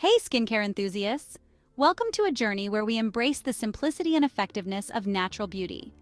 Hey, skincare enthusiasts! Welcome to a journey where we embrace the simplicity and effectiveness of natural beauty.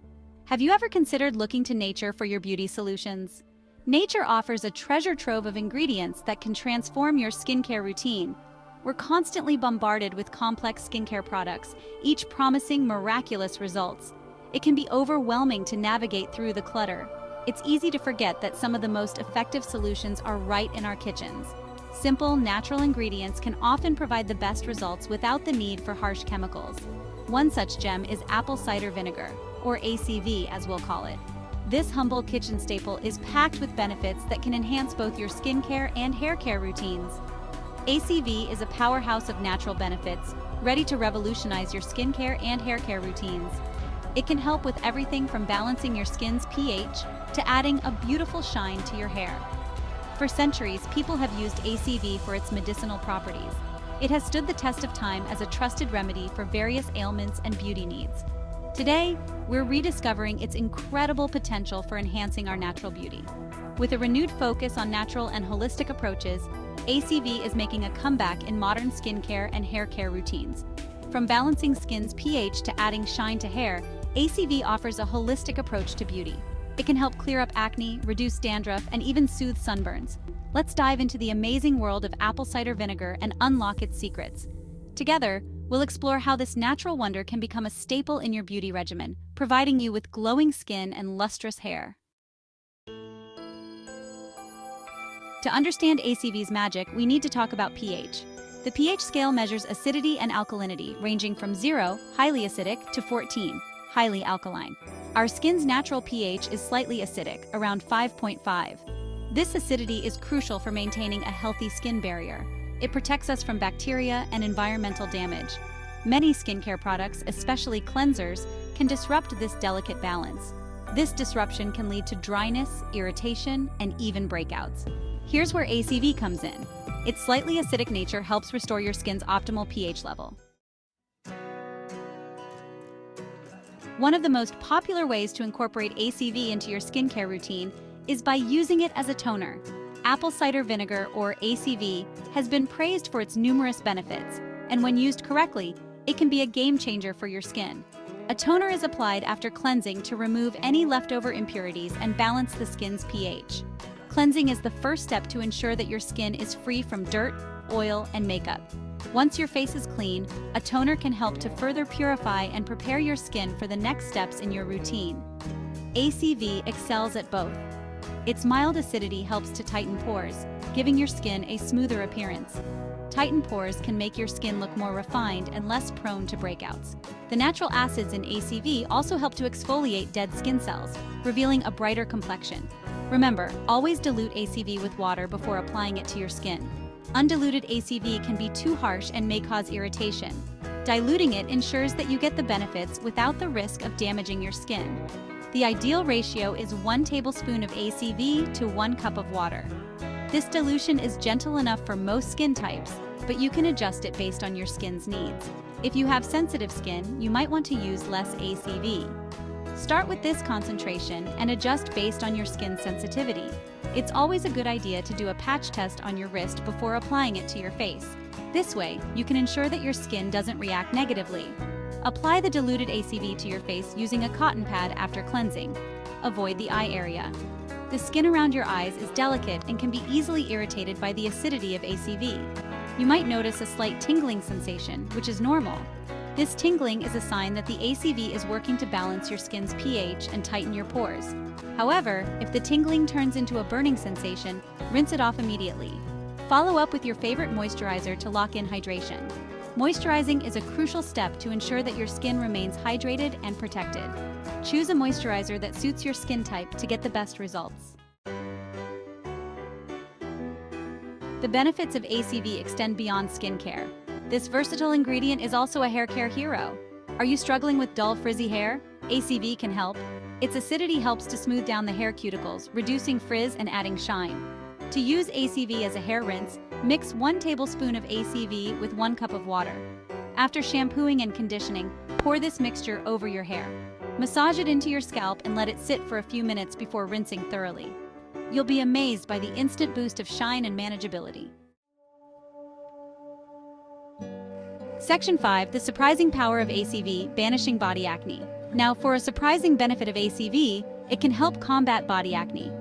Have you ever considered looking to nature for your beauty solutions? Nature offers a treasure trove of ingredients that can transform your skincare routine. We're constantly bombarded with complex skincare products, each promising miraculous results. It can be overwhelming to navigate through the clutter. It's easy to forget that some of the most effective solutions are right in our kitchens. Simple, natural ingredients can often provide the best results without the need for harsh chemicals. One such gem is apple cider vinegar, or ACV as we'll call it. This humble kitchen staple is packed with benefits that can enhance both your skincare and hair care routines. ACV is a powerhouse of natural benefits, ready to revolutionize your skincare and hair care routines. It can help with everything from balancing your skin's pH to adding a beautiful shine to your hair. For centuries, people have used ACV for its medicinal properties. It has stood the test of time as a trusted remedy for various ailments and beauty needs. Today, we're rediscovering its incredible potential for enhancing our natural beauty. With a renewed focus on natural and holistic approaches, ACV is making a comeback in modern skincare and hair care routines. From balancing skin's pH to adding shine to hair, ACV offers a holistic approach to beauty. It can help clear up acne, reduce dandruff, and even soothe sunburns. Let's dive into the amazing world of apple cider vinegar and unlock its secrets. Together, we'll explore how this natural wonder can become a staple in your beauty regimen, providing you with glowing skin and lustrous hair. To understand ACV's magic, we need to talk about pH. The pH scale measures acidity and alkalinity, ranging from 0, highly acidic, to 14, highly alkaline. Our skin's natural pH is slightly acidic, around 5.5. This acidity is crucial for maintaining a healthy skin barrier. It protects us from bacteria and environmental damage. Many skincare products, especially cleansers, can disrupt this delicate balance. This disruption can lead to dryness, irritation, and even breakouts. Here's where ACV comes in. Its slightly acidic nature helps restore your skin's optimal pH level. One of the most popular ways to incorporate ACV into your skincare routine is by using it as a toner. Apple cider vinegar, or ACV, has been praised for its numerous benefits, and when used correctly, it can be a game changer for your skin. A toner is applied after cleansing to remove any leftover impurities and balance the skin's pH. Cleansing is the first step to ensure that your skin is free from dirt, oil, and makeup. Once your face is clean, a toner can help to further purify and prepare your skin for the next steps in your routine. ACV excels at both. Its mild acidity helps to tighten pores, giving your skin a smoother appearance. Tightened pores can make your skin look more refined and less prone to breakouts. The natural acids in ACV also help to exfoliate dead skin cells, revealing a brighter complexion. Remember, always dilute ACV with water before applying it to your skin. Undiluted ACV can be too harsh and may cause irritation. Diluting it ensures that you get the benefits without the risk of damaging your skin. The ideal ratio is 1 tablespoon of ACV to 1 cup of water. This dilution is gentle enough for most skin types, but you can adjust it based on your skin's needs. If you have sensitive skin, you might want to use less ACV. Start with this concentration and adjust based on your skin's sensitivity. It's always a good idea to do a patch test on your wrist before applying it to your face. This way, you can ensure that your skin doesn't react negatively. Apply the diluted ACV to your face using a cotton pad after cleansing. Avoid the eye area. The skin around your eyes is delicate and can be easily irritated by the acidity of ACV. You might notice a slight tingling sensation, which is normal. This tingling is a sign that the ACV is working to balance your skin's pH and tighten your pores. However, if the tingling turns into a burning sensation, rinse it off immediately. Follow up with your favorite moisturizer to lock in hydration. Moisturizing is a crucial step to ensure that your skin remains hydrated and protected. Choose a moisturizer that suits your skin type to get the best results. The benefits of ACV extend beyond skincare. This versatile ingredient is also a hair care hero. Are you struggling with dull, frizzy hair? ACV can help. Its acidity helps to smooth down the hair cuticles, reducing frizz and adding shine. To use ACV as a hair rinse, mix 1 tablespoon of ACV with 1 cup of water. After shampooing and conditioning, pour this mixture over your hair. Massage it into your scalp and let it sit for a few minutes before rinsing thoroughly. You'll be amazed by the instant boost of shine and manageability. Section 5, the surprising power of ACV, banishing body acne. Now, for a surprising benefit of ACV, it can help combat body acne.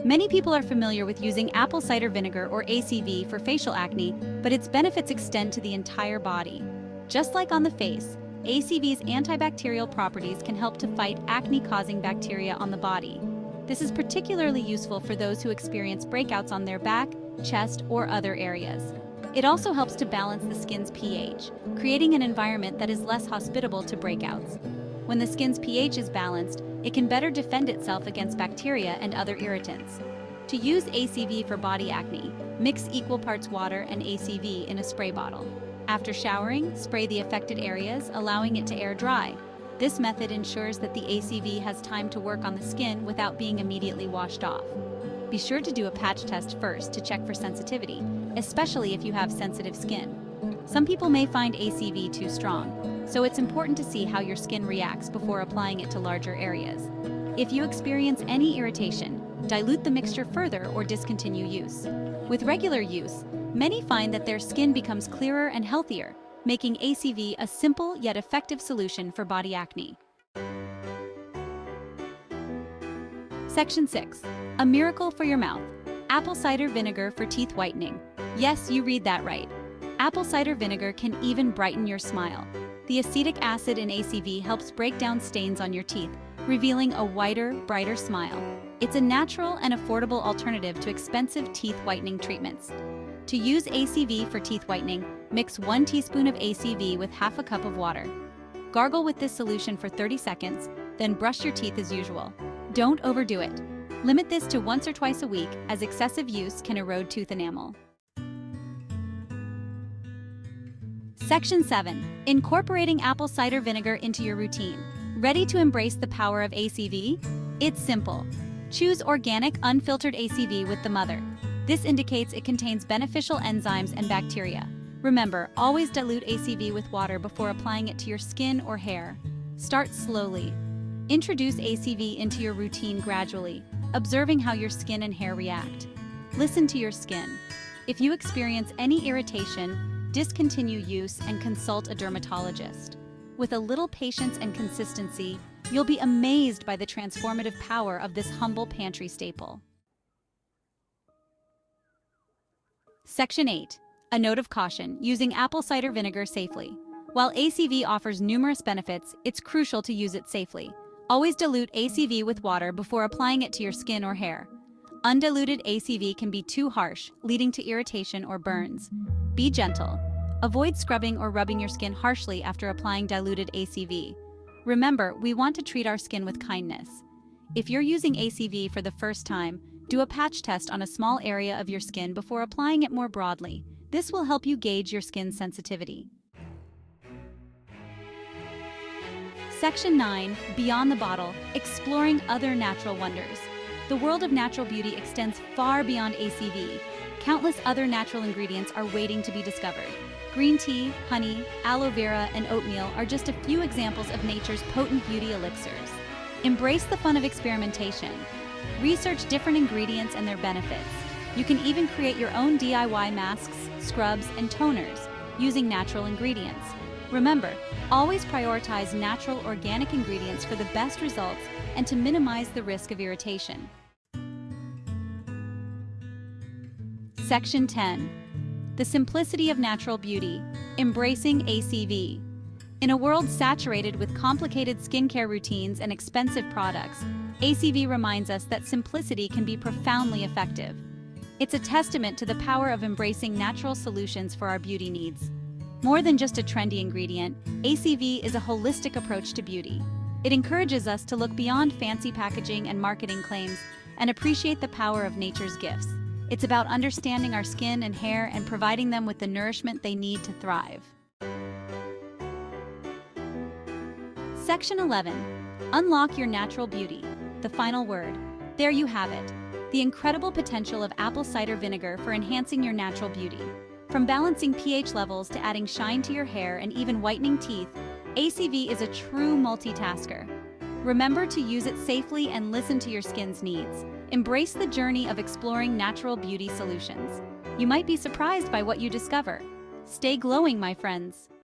Many people are familiar with using apple cider vinegar or ACV for facial acne, but its benefits extend to the entire body. Just like on the face, ACV's antibacterial properties can help to fight acne-causing bacteria on the body. This is particularly useful for those who experience breakouts on their back, chest, or other areas. It also helps to balance the skin's pH, creating an environment that is less hospitable to breakouts. When the skin's pH is balanced, it can better defend itself against bacteria and other irritants. To use ACV for body acne, mix equal parts water and ACV in a spray bottle. After showering, spray the affected areas, allowing it to air dry. This method ensures that the ACV has time to work on the skin without being immediately washed off. Be sure to do a patch test first to check for sensitivity, especially if you have sensitive skin. Some people may find ACV too strong, so it's important to see how your skin reacts before applying it to larger areas. If you experience any irritation, dilute the mixture further or discontinue use. With regular use, many find that their skin becomes clearer and healthier, making ACV a simple yet effective solution for body acne. Section 6. A miracle for your mouth. Apple cider vinegar for teeth whitening. Yes, you read that right. Apple cider vinegar can even brighten your smile. The acetic acid in ACV helps break down stains on your teeth, revealing a whiter, brighter smile. It's a natural and affordable alternative to expensive teeth whitening treatments. To use ACV for teeth whitening, mix 1 teaspoon of ACV with half a cup of water. Gargle with this solution for 30 seconds, then brush your teeth as usual. Don't overdo it. Limit this to once or twice a week, as excessive use can erode tooth enamel. Section 7. Incorporating apple cider vinegar into your routine. Ready to embrace the power of ACV? It's simple. Choose organic, unfiltered ACV with the mother. This indicates it contains beneficial enzymes and bacteria. Remember, always dilute ACV with water before applying it to your skin or hair. Start slowly. Introduce ACV into your routine gradually, observing how your skin and hair react. Listen to your skin. If you experience any irritation, discontinue use and consult a dermatologist. With a little patience and consistency, you'll be amazed by the transformative power of this humble pantry staple. Section 8. A note of caution, using apple cider vinegar safely. While ACV offers numerous benefits, it's crucial to use it safely. Always dilute ACV with water before applying it to your skin or hair. Undiluted ACV can be too harsh, leading to irritation or burns. Be gentle. Avoid scrubbing or rubbing your skin harshly after applying diluted ACV. Remember, we want to treat our skin with kindness. If you're using ACV for the first time, do a patch test on a small area of your skin before applying it more broadly. This will help you gauge your skin's sensitivity. Section 9. Beyond the bottle, exploring other natural wonders. The world of natural beauty extends far beyond ACV. Countless other natural ingredients are waiting to be discovered. Green tea, honey, aloe vera, and oatmeal are just a few examples of nature's potent beauty elixirs. Embrace the fun of experimentation. Research different ingredients and their benefits. You can even create your own DIY masks, scrubs, and toners using natural ingredients. Remember, always prioritize natural organic ingredients for the best results and to minimize the risk of irritation. Section 10. The simplicity of natural beauty, embracing ACV. In a world saturated with complicated skincare routines and expensive products, ACV reminds us that simplicity can be profoundly effective. It's a testament to the power of embracing natural solutions for our beauty needs. More than just a trendy ingredient, ACV is a holistic approach to beauty. It encourages us to look beyond fancy packaging and marketing claims and appreciate the power of nature's gifts. It's about understanding our skin and hair and providing them with the nourishment they need to thrive. Section 11. Unlock your natural beauty. The final word. There you have it. The incredible potential of apple cider vinegar for enhancing your natural beauty. From balancing pH levels to adding shine to your hair and even whitening teeth, ACV is a true multitasker. Remember to use it safely and listen to your skin's needs. Embrace the journey of exploring natural beauty solutions. You might be surprised by what you discover. Stay glowing, my friends.